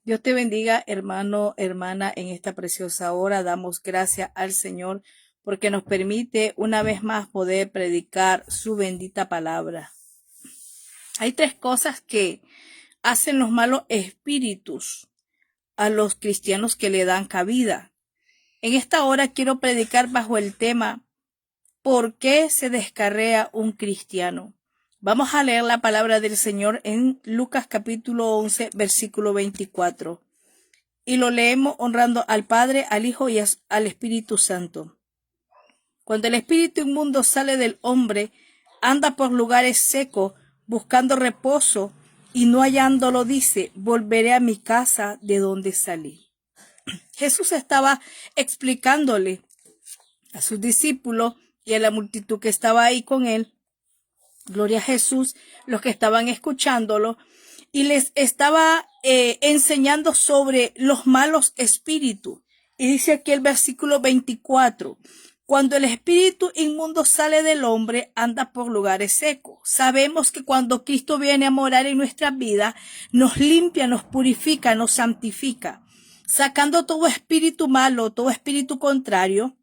Dios te bendiga, hermano, hermana, en esta preciosa hora. Damos gracias al Señor porque nos permite una vez más poder predicar su bendita palabra. Hay tres cosas que hacen los malos espíritus a los cristianos que le dan cabida. En esta hora quiero predicar bajo el tema ¿por qué se descarrea un cristiano? Vamos a leer la palabra del Señor en Lucas capítulo 11, versículo 24. Y lo leemos honrando al Padre, al Hijo y al Espíritu Santo. Cuando el espíritu inmundo sale del hombre, anda por lugares secos, buscando reposo, y no hallándolo dice, volveré a mi casa de donde salí. Jesús estaba explicándole a sus discípulos y a la multitud que estaba ahí con él, gloria a Jesús, los que estaban escuchándolo, y les estaba enseñando sobre los malos espíritus. Y dice aquí el versículo 24, cuando el espíritu inmundo sale del hombre, anda por lugares secos. Sabemos que cuando Cristo viene a morar en nuestras vidas, nos limpia, nos purifica, nos santifica, sacando todo espíritu malo, todo espíritu contrario,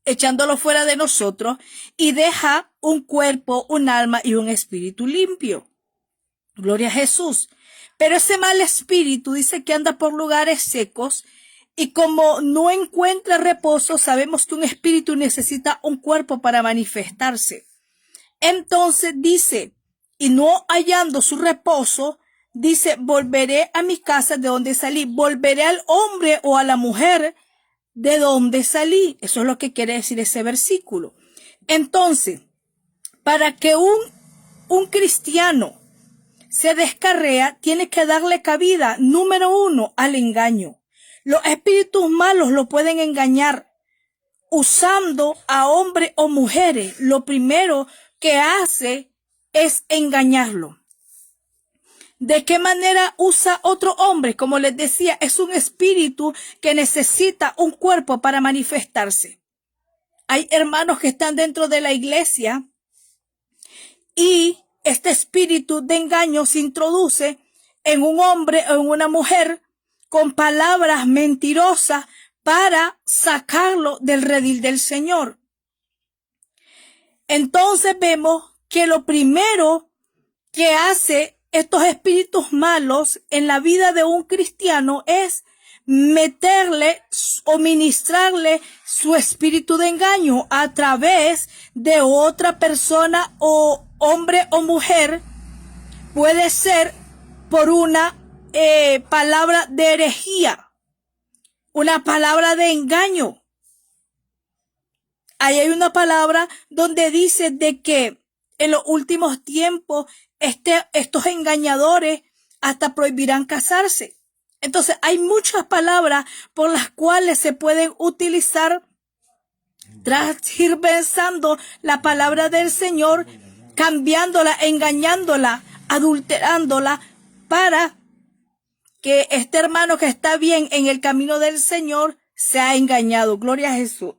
echándolo fuera de nosotros, y deja un cuerpo, un alma y un espíritu limpio. Gloria a Jesús. Pero ese mal espíritu dice que anda por lugares secos, y como no encuentra reposo, sabemos que un espíritu necesita un cuerpo para manifestarse. Entonces dice, y no hallando su reposo, dice, volveré a mi casa de donde salí, volveré al hombre o a la mujer de donde salí. Eso es lo que quiere decir ese versículo. Entonces, para que un cristiano se descarrea, tiene que darle cabida, número uno, al engaño. Los espíritus malos lo pueden engañar usando a hombres o mujeres. Lo primero que hace es engañarlo. ¿De qué manera usa otro hombre? Como les decía, es un espíritu que necesita un cuerpo para manifestarse. Hay hermanos que están dentro de la iglesia y este espíritu de engaño se introduce en un hombre o en una mujer con palabras mentirosas para sacarlo del redil del Señor. Entonces vemos que lo primero que hace estos espíritus malos en la vida de un cristiano es meterle o ministrarle su espíritu de engaño a través de otra persona o hombre o mujer. Puede ser por una palabra de herejía, una palabra de engaño. Ahí hay una palabra donde dice de que en los últimos tiempos estos engañadores hasta prohibirán casarse. Entonces hay muchas palabras por las cuales se pueden utilizar transgiversando la palabra del Señor, cambiándola, engañándola, adulterándola, para que este hermano que está bien en el camino del Señor sea engañado. Gloria a Jesús.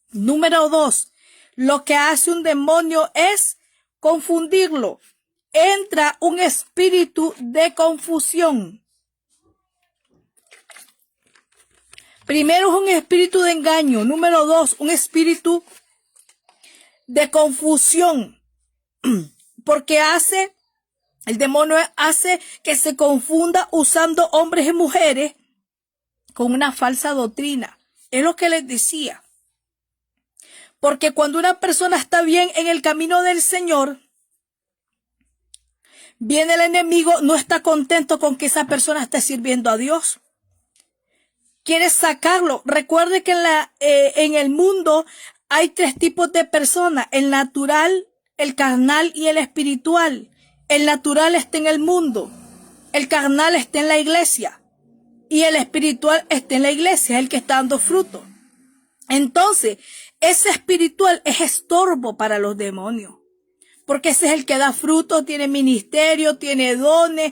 Número 2, lo que hace un demonio es confundirlo. Entra un espíritu de confusión. Primero es un espíritu de engaño. Número 2, un espíritu de confusión. Porque el demonio hace que se confunda usando hombres y mujeres con una falsa doctrina. Es lo que les decía. Porque cuando una persona está bien en el camino del Señor, viene el enemigo, no está contento con que esa persona esté sirviendo a Dios. Quiere sacarlo. Recuerde que en el mundo hay tres tipos de personas: el natural, el carnal y el espiritual. El natural está en el mundo, el carnal está en la iglesia y el espiritual está en la iglesia, es el que está dando fruto. Entonces, ese espiritual es estorbo para los demonios, porque ese es el que da fruto, tiene ministerio, tiene dones,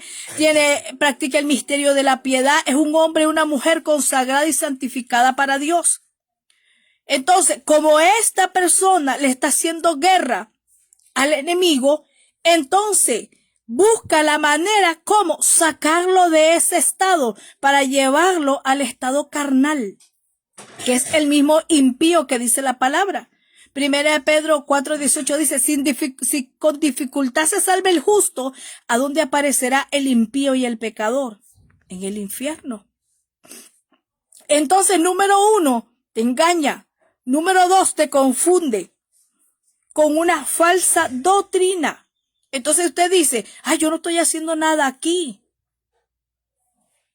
practica el misterio de la piedad, es un hombre, una mujer consagrada y santificada para Dios. Entonces, como esta persona le está haciendo guerra al enemigo, entonces busca la manera como sacarlo de ese estado para llevarlo al estado carnal, que es el mismo impío que dice la palabra. Primera de Pedro 4:18 dice, si con dificultad se salva el justo, ¿a dónde aparecerá el impío y el pecador? En el infierno. Entonces, número 1, te engaña. Número 2, te confunde con una falsa doctrina. Entonces usted dice, yo no estoy haciendo nada aquí,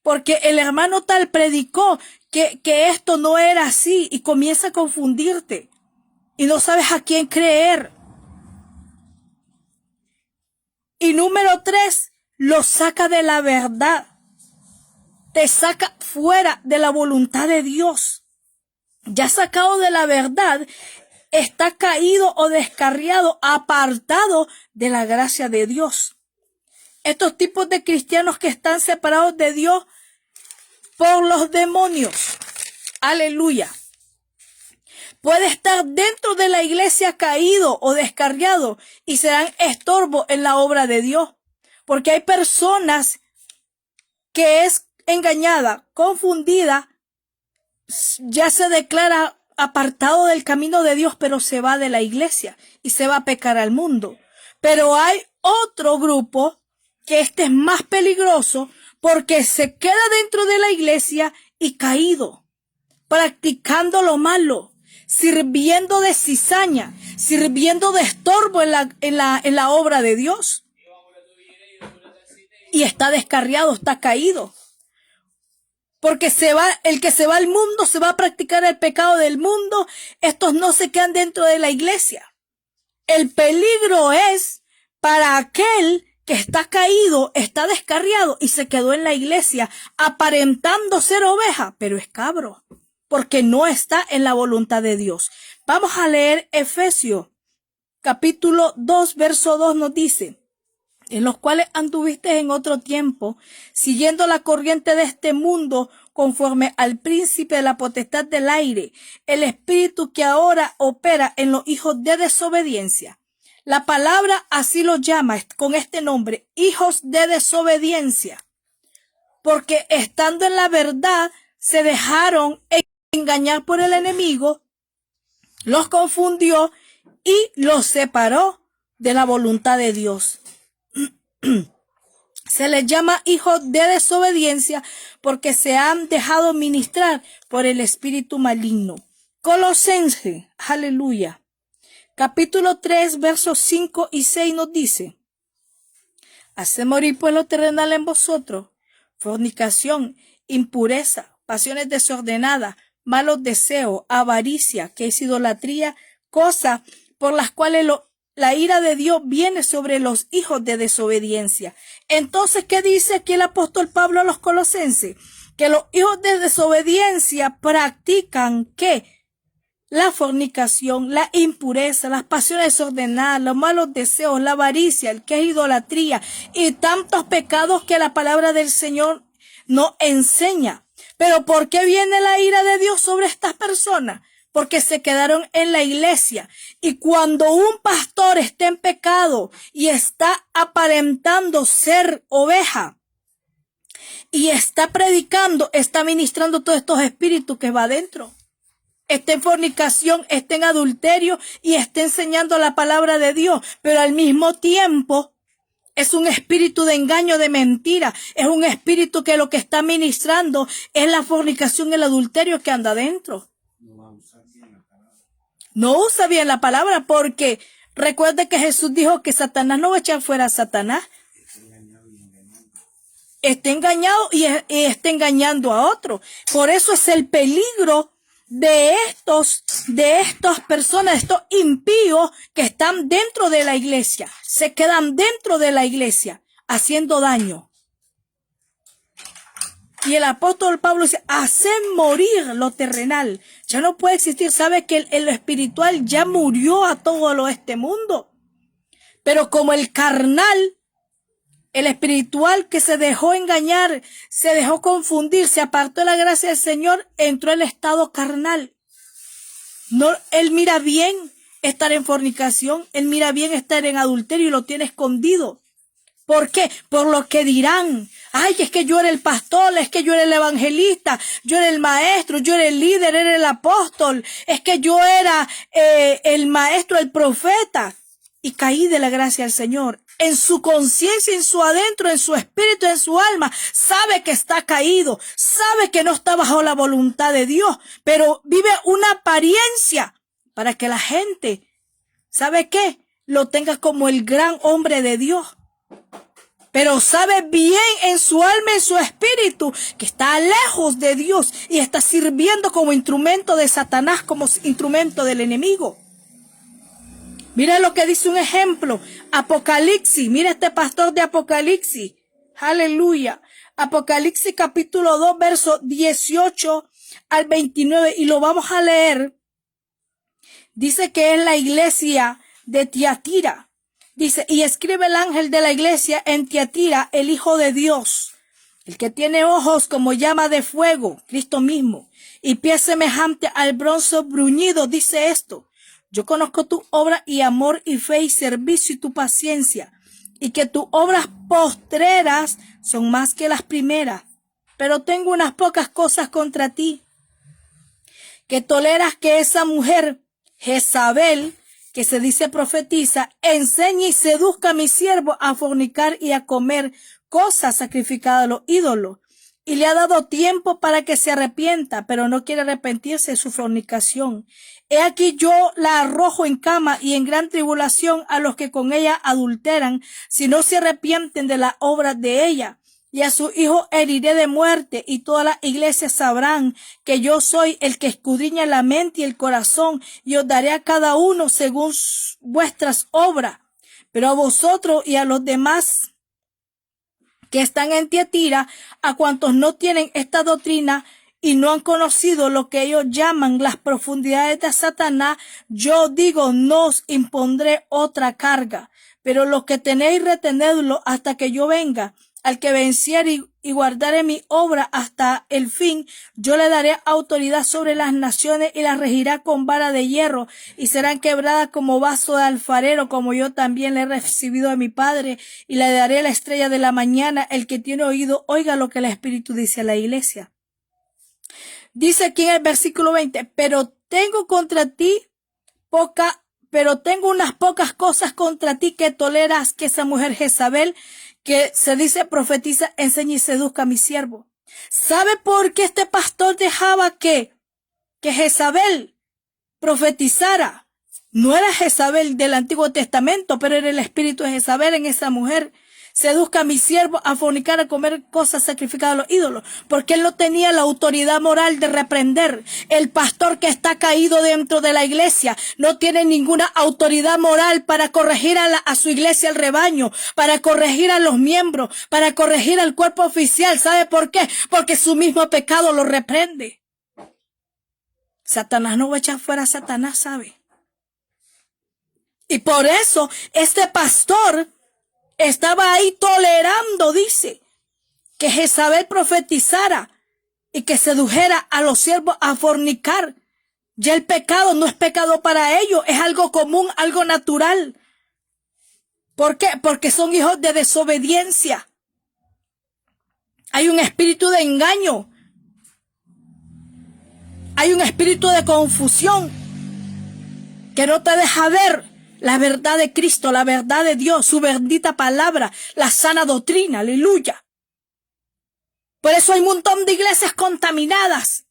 porque el hermano tal predicó que esto no era así, y comienza a confundirte y no sabes a quién creer. Y número 3, lo saca de la verdad, te saca fuera de la voluntad de Dios. Ya sacado de la verdad, está caído o descarriado, apartado de la gracia de Dios. Estos tipos de cristianos que están separados de Dios por los demonios, aleluya, puede estar dentro de la iglesia caído o descarriado y serán estorbo en la obra de Dios, porque hay personas que es engañada, confundida, ya se declara apartado del camino de Dios, pero se va de la iglesia y se va a pecar al mundo. Pero hay otro grupo que este es más peligroso porque se queda dentro de la iglesia y caído, practicando lo malo, sirviendo de cizaña, sirviendo de estorbo en la obra de Dios. Y está descarriado, está caído. Porque el que se va al mundo, se va a practicar el pecado del mundo. Estos no se quedan dentro de la iglesia. El peligro es para aquel que está caído, está descarriado y se quedó en la iglesia aparentando ser oveja, pero es cabro, porque no está en la voluntad de Dios. Vamos a leer Efesios, capítulo 2, verso 2 nos dice, en los cuales anduviste en otro tiempo, siguiendo la corriente de este mundo, conforme al príncipe de la potestad del aire, el espíritu que ahora opera en los hijos de desobediencia. La palabra así lo llama con este nombre, hijos de desobediencia, porque estando en la verdad se dejaron engañar por el enemigo, los confundió y los separó de la voluntad de Dios. Se les llama hijos de desobediencia porque se han dejado ministrar por el espíritu maligno. Colosenses, aleluya. Capítulo 3, versos 5 y 6 nos dice, haced morir pues lo terrenal en vosotros, fornicación, impureza, pasiones desordenadas, malos deseos, avaricia, que es idolatría, cosas por las cuales la ira de Dios viene sobre los hijos de desobediencia. Entonces, ¿qué dice aquí el apóstol Pablo a los colosenses? Que los hijos de desobediencia practican, ¿qué? La fornicación, la impureza, las pasiones desordenadas, los malos deseos, la avaricia, el que es idolatría y tantos pecados que la palabra del Señor nos enseña. Pero ¿por qué viene la ira de Dios sobre estas personas? Porque se quedaron en la iglesia. Y cuando un pastor está en pecado y está aparentando ser oveja y está predicando, está ministrando todos estos espíritus que va adentro, está en fornicación, está en adulterio y está enseñando la palabra de Dios, pero al mismo tiempo es un espíritu de engaño, de mentira, es un espíritu que lo que está ministrando es la fornicación, el adulterio que anda adentro. No usa bien la palabra porque recuerde que Jesús dijo que Satanás no va a echar fuera a Satanás. Está engañado y está engañando a otro. Por eso es el peligro de estas personas, estos impíos que están dentro de la iglesia. Se quedan dentro de la iglesia haciendo daño. Y el apóstol Pablo dice, haced morir lo terrenal. Ya no puede existir. Sabe que lo espiritual ya murió a todo este mundo. Pero como el carnal, el espiritual que se dejó engañar, se dejó confundir, se apartó de la gracia del Señor, entró en el estado carnal. No, él mira bien estar en fornicación, él mira bien estar en adulterio y lo tiene escondido. ¿Por qué? Por lo que dirán. Ay, es que yo era el pastor, es que yo era el evangelista, yo era el maestro, yo era el líder, era el apóstol, es que yo era el maestro, el profeta. Y caí de la gracia del Señor. En su conciencia, en su adentro, en su espíritu, en su alma, sabe que está caído, sabe que no está bajo la voluntad de Dios, pero vive una apariencia para que la gente, ¿sabe qué? Lo tenga como el gran hombre de Dios. Pero sabe bien en su alma, en su espíritu, que está lejos de Dios y está sirviendo como instrumento de Satanás, como instrumento del enemigo. Mira lo que dice un ejemplo. Apocalipsis. Mira este pastor de Apocalipsis. Aleluya. Apocalipsis capítulo 2, verso 18 al 29. Y lo vamos a leer. Dice que es la iglesia de Tiatira. Dice, y escribe el ángel de la iglesia en Tiatira, el Hijo de Dios, el que tiene ojos como llama de fuego, Cristo mismo, y pies semejante al bronce bruñido, dice esto. Yo conozco tu obra y amor y fe y servicio y tu paciencia, y que tus obras postreras son más que las primeras. Pero tengo unas pocas cosas contra ti, que toleras que esa mujer, Jezabel, que se dice profetiza, enseñe y seduzca a mi siervo a fornicar y a comer cosas sacrificadas a los ídolos. Y le ha dado tiempo para que se arrepienta, pero no quiere arrepentirse de su fornicación. He aquí yo la arrojo en cama y en gran tribulación a los que con ella adulteran, si no se arrepienten de la obra de ella. Y a su hijo heriré de muerte, y todas las iglesias sabrán que yo soy el que escudriña la mente y el corazón, y os daré a cada uno según vuestras obras. Pero a vosotros y a los demás que están en Tiatira, a cuantos no tienen esta doctrina y no han conocido lo que ellos llaman las profundidades de Satanás, yo digo, no os impondré otra carga, pero los que tenéis retenedlo hasta que yo venga. Al que venciere y guardare mi obra hasta el fin, yo le daré autoridad sobre las naciones y las regirá con vara de hierro, y serán quebradas como vaso de alfarero, como yo también le he recibido de mi Padre, y le daré la estrella de la mañana. El que tiene oído, oiga lo que el Espíritu dice a la iglesia. Dice aquí en el versículo 20, pero tengo unas pocas cosas contra ti, que toleras que esa mujer Jezabel, que se dice profetiza, enseña y seduzca a mi siervo. ¿Sabe por qué este pastor dejaba que Jezabel profetizara? No era Jezabel del Antiguo Testamento, pero era el espíritu de Jezabel en esa mujer. Seduzca a mi siervo a fornicar, a comer cosas sacrificadas a los ídolos, porque él no tenía la autoridad moral de reprender. El pastor que está caído dentro de la iglesia no tiene ninguna autoridad moral para corregir a su iglesia, al rebaño, para corregir a los miembros, para corregir al cuerpo oficial. ¿Sabe por qué? Porque su mismo pecado lo reprende. Satanás no va a echar fuera a Satanás, ¿sabe? Y por eso este pastor estaba ahí tolerando, dice, que Jezabel profetizara y que sedujera a los siervos a fornicar. Ya el pecado no es pecado para ellos, es algo común, algo natural. ¿Por qué? Porque son hijos de desobediencia. Hay un espíritu de engaño. Hay un espíritu de confusión que no te deja ver la verdad de Cristo, la verdad de Dios, su bendita palabra, la sana doctrina, aleluya. Por eso hay un montón de iglesias contaminadas.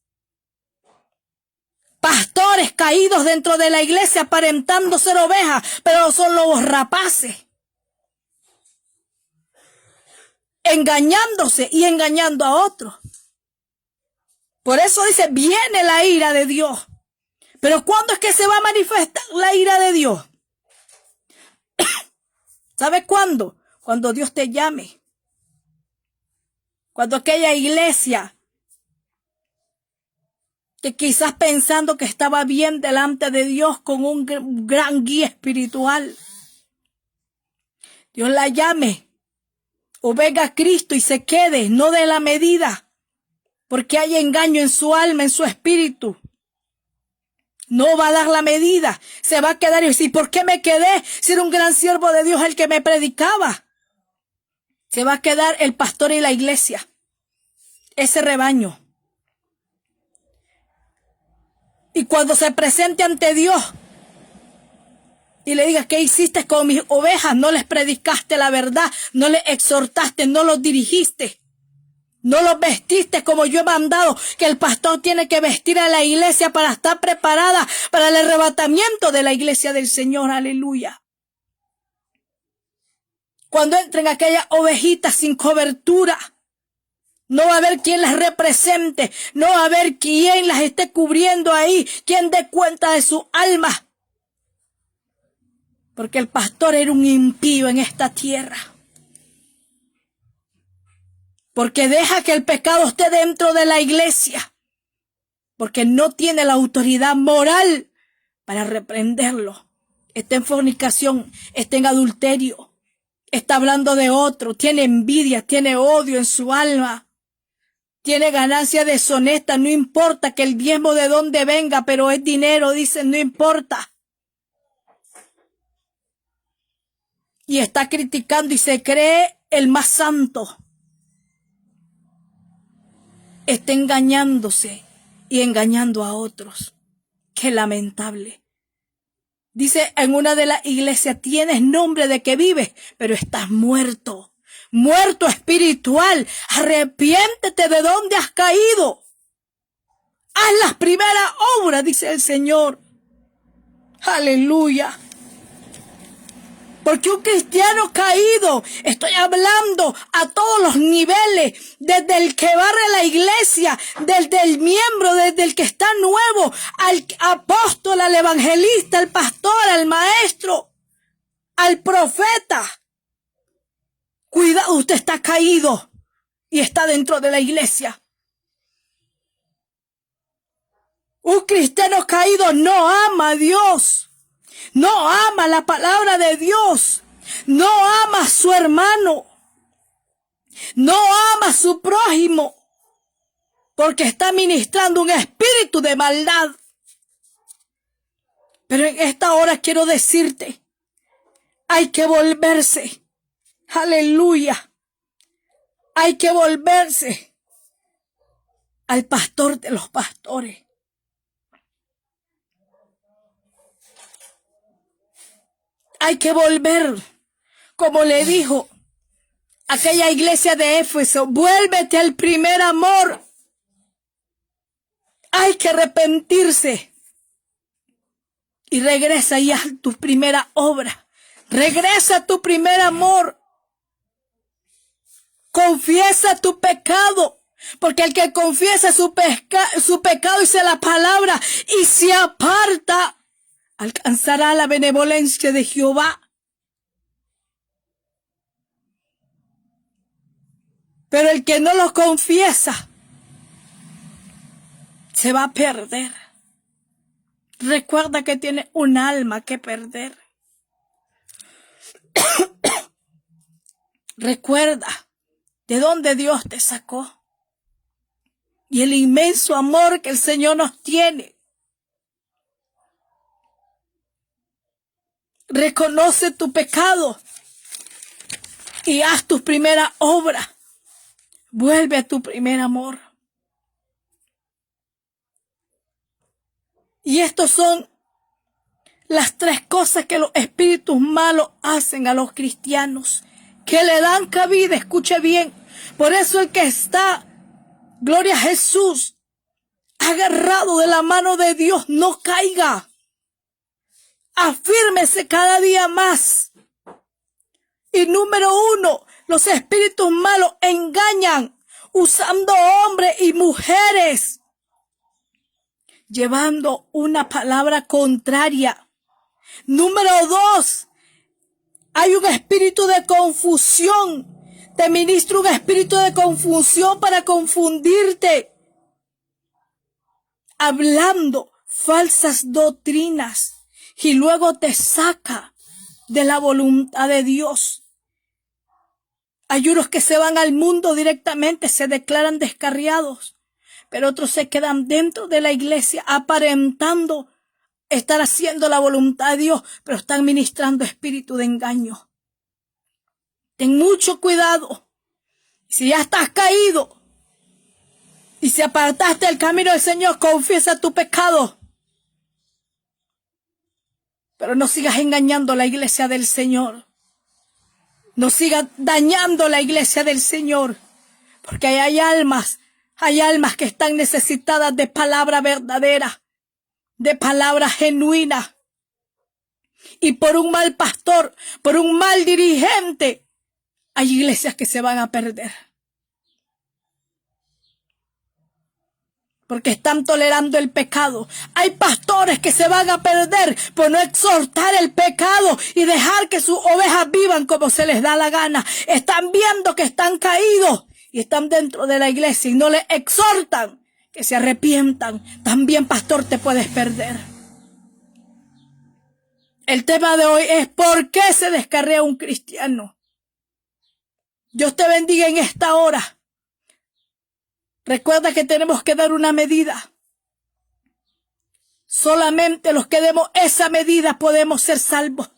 Pastores caídos dentro de la iglesia aparentando ser ovejas, pero son lobos rapaces. Engañándose y engañando a otros. Por eso dice, viene la ira de Dios. Pero ¿cuándo es que se va a manifestar la ira de Dios? ¿Sabe cuándo? Cuando Dios te llame. Cuando aquella iglesia que quizás pensando que estaba bien delante de Dios con un gran guía espiritual, Dios la llame o venga a Cristo y se quede, no de la medida, porque hay engaño en su alma, en su espíritu. No va a dar la medida, se va a quedar y decir, ¿por qué me quedé si era un gran siervo de Dios el que me predicaba? Se va a quedar el pastor y la iglesia, ese rebaño. Y cuando se presente ante Dios y le diga, ¿qué hiciste con mis ovejas? No les predicaste la verdad, no les exhortaste, no los dirigiste, no los vestiste como yo he mandado, que el pastor tiene que vestir a la iglesia para estar preparada para el arrebatamiento de la iglesia del Señor. Aleluya. Cuando entren aquellas ovejitas sin cobertura, no va a haber quien las represente, no va a haber quien las esté cubriendo ahí, quien dé cuenta de su alma. Porque el pastor era un impío en esta tierra. Porque deja que el pecado esté dentro de la iglesia. Porque no tiene la autoridad moral para reprenderlo. Está en fornicación, está en adulterio, está hablando de otro, tiene envidia, tiene odio en su alma. Tiene ganancia deshonesta, no importa que el diezmo de dónde venga, pero es dinero, dicen, no importa. Y está criticando y se cree el más santo. Está engañándose y engañando a otros. Qué lamentable. Dice en una de las iglesias, tienes nombre de que vives, pero estás muerto. Muerto espiritual, arrepiéntete de donde has caído. Haz las primeras obras, dice el Señor. Aleluya. Porque un cristiano caído, estoy hablando a todos los niveles, desde el que barre la iglesia, desde el miembro, desde el que está nuevo, al apóstol, al evangelista, al pastor, al maestro, al profeta. Cuidado, usted está caído y está dentro de la iglesia. Un cristiano caído no ama a Dios, no ama la palabra de Dios, no ama a su hermano, no ama a su prójimo, porque está ministrando un espíritu de maldad. Pero en esta hora quiero decirte, hay que volverse. Aleluya. Hay que volverse al pastor de los pastores. Hay que volver, como le dijo aquella iglesia de Éfeso, vuélvete al primer amor. Hay que arrepentirse y regresa y haz tu primera obra. Regresa a tu primer amor. Confiesa tu pecado, porque el que confiesa su pecado, dice la palabra, y se aparta, alcanzará la benevolencia de Jehová. Pero el que no lo confiesa, se va a perder. Recuerda que tiene un alma que perder. Recuerda de dónde Dios te sacó y el inmenso amor que el Señor nos tiene. Reconoce tu pecado y haz tu primera obra. Vuelve a tu primer amor. Y estos son las tres cosas que los espíritus malos hacen a los cristianos, que le dan cabida, escuche bien. Por eso el que está, gloria a Jesús, agarrado de la mano de Dios, no caiga. Afírmese cada día más. Y número 1, los espíritus malos engañan usando hombres y mujeres, llevando una palabra contraria. Número 2, hay un espíritu de confusión. Te ministra un espíritu de confusión para confundirte, hablando falsas doctrinas, y luego te saca de la voluntad de Dios. Hay unos que se van al mundo directamente, se declaran descarriados, pero otros se quedan dentro de la iglesia aparentando estar haciendo la voluntad de Dios, pero están ministrando espíritu de engaño. Ten mucho cuidado. Si ya estás caído y si apartaste del camino del Señor, confiesa tu pecado. Pero no sigas engañando a la iglesia del Señor. No sigas dañando la iglesia del Señor. Porque hay almas que están necesitadas de palabra verdadera, de palabra genuina. Y por un mal pastor, por un mal dirigente, hay iglesias que se van a perder. Porque están tolerando el pecado. Hay pastores que se van a perder por no exhortar el pecado y dejar que sus ovejas vivan como se les da la gana. Están viendo que están caídos y están dentro de la iglesia y no les exhortan que se arrepientan. También, pastor, te puedes perder. El tema de hoy es ¿por qué se descarría un cristiano? Dios te bendiga en esta hora. Recuerda que tenemos que dar una medida. Solamente los que demos esa medida podemos ser salvos.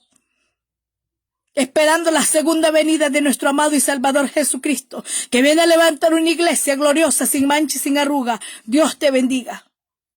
Esperando la segunda venida de nuestro amado y Salvador Jesucristo, que viene a levantar una iglesia gloriosa, sin mancha y sin arruga. Dios te bendiga.